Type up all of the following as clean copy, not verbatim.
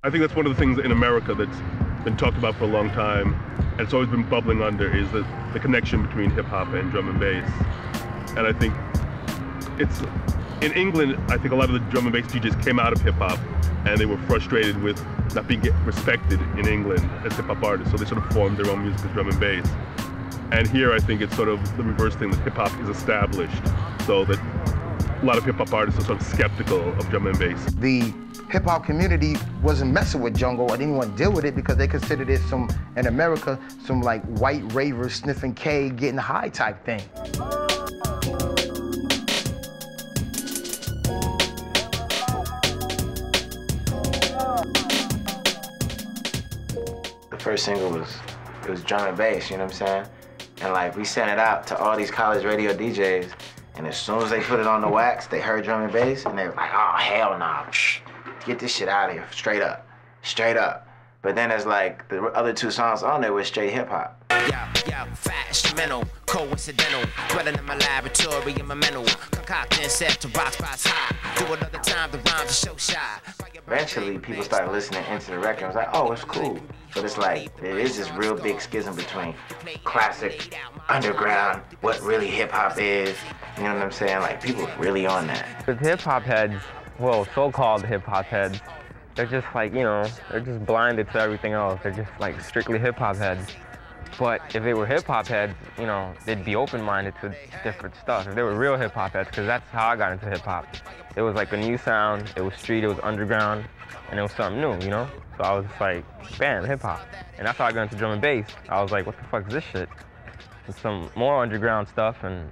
I think that's one of the things in America that's been talked about for a long time, and it's always been bubbling under, is the connection between hip hop and drum and bass. And I think it's, in England, I think a lot of the drum and bass DJs came out of hip hop and they were frustrated with not being respected in England as hip hop artists, so they sort of formed their own music as drum and bass. And here I think it's sort of the reverse thing, that hip hop is established, so that a lot of hip hop artists are sort of skeptical of drum and bass. The hip hop community wasn't messing with jungle or didn't want to deal with it because they considered it in America, some like white ravers sniffing K, getting high type thing. The first single was drum and bass, you know what I'm saying? And like we sent it out to all these college radio DJs, and as soon as they put it on the wax, they heard drum and bass, and they were like, oh, hell nah, get this shit out of here, straight up, straight up. But then it's like, the other two songs on there were straight hip hop. Yeah, fat instrumental, coincidental, dwelling in my laboratory in my mental, concocting set to box high, do another time the rhymes are so shy. Eventually, people started listening into the record. I was like, oh, it's cool. But it's like, there is this real big schism between classic, underground, what really hip-hop is. You know what I'm saying? Like, people really on that. With hip-hop heads, well, so-called hip-hop heads, they're just like, you know, they're just blinded to everything else. They're just like strictly hip-hop heads. But if they were hip-hop heads, you know, they'd be open-minded to different stuff. If they were real hip-hop heads, because that's how I got into hip-hop. It was like a new sound, it was street, it was underground, and it was something new, you know? So I was just like, bam, hip-hop. And that's how I got into drum and bass. I was like, what the fuck is this shit? And some more underground stuff, and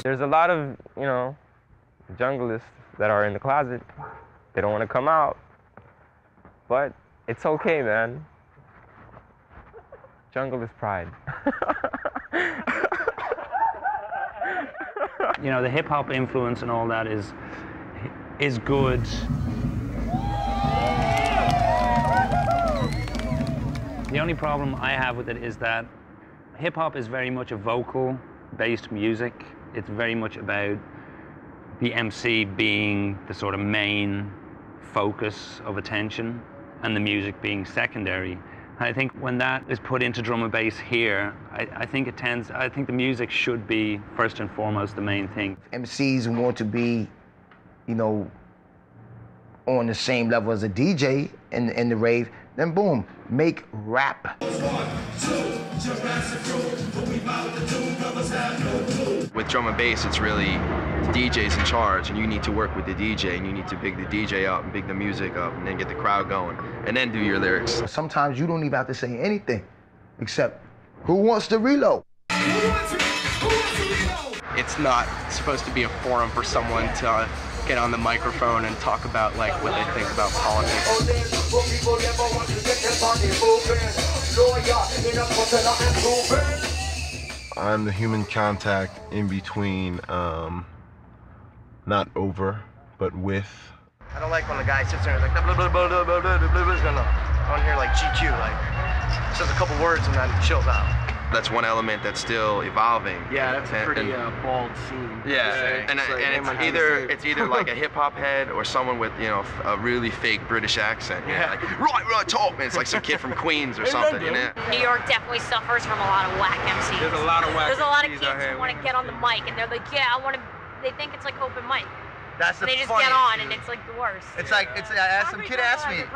there's a lot of, you know, junglists that are in the closet. They don't want to come out, but it's okay, man. Jungle is pride. You know, the hip-hop influence and all that is good. The only problem I have with it is that hip-hop is very much a vocal-based music. It's very much about the MC being the sort of main focus of attention and the music being secondary. I think when that is put into drum and bass here, I think the music should be first and foremost the main thing. MCs want to be, you know, on the same level as a DJ in the rave, then boom, make rap. With drum and bass, it's really the DJ's in charge, and you need to work with the DJ, and you need to big the DJ up and big the music up, and then get the crowd going, and then do your lyrics. Sometimes you don't even have to say anything, except, who wants to reload? It's not supposed to be a forum for someone to get on the microphone and talk about like what they think about politics. I'm the human contact in between, not over, but with. I don't like when the guy sits there and is like, blah, blah, blah, blah, blah, blah, blah, blah, on here like GQ, like, says a couple words and then chills out. That's one element that's still evolving. Yeah, that's a pretty bald scene. Yeah, and it's either like a hip hop head or someone with, you know, a really fake British accent. Yeah, like right, talk, man. It's like some kid from Queens or something, you know. New York definitely suffers from a lot of whack MCs. There's a lot of whack. There's a lot of kids who want to get on the mic and they're like, yeah, I want to. They think it's like open mic. That's the They just get on and it's like the worst. It's like, some kid asked me, you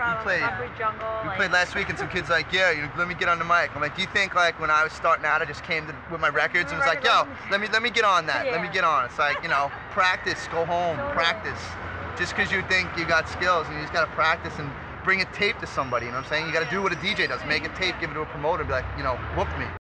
played last week and some kid's like, yeah, let me get on the mic. I'm like, do you think like when I was starting out, I just came with my records and was like, yo, let me get on that, let me get on. It's like, you know, practice, go home, practice. Just because you think you got skills and you just got to practice and bring a tape to somebody, you know what I'm saying? You got to do what a DJ does, make a tape, give it to a promoter, be like, you know, whoop me.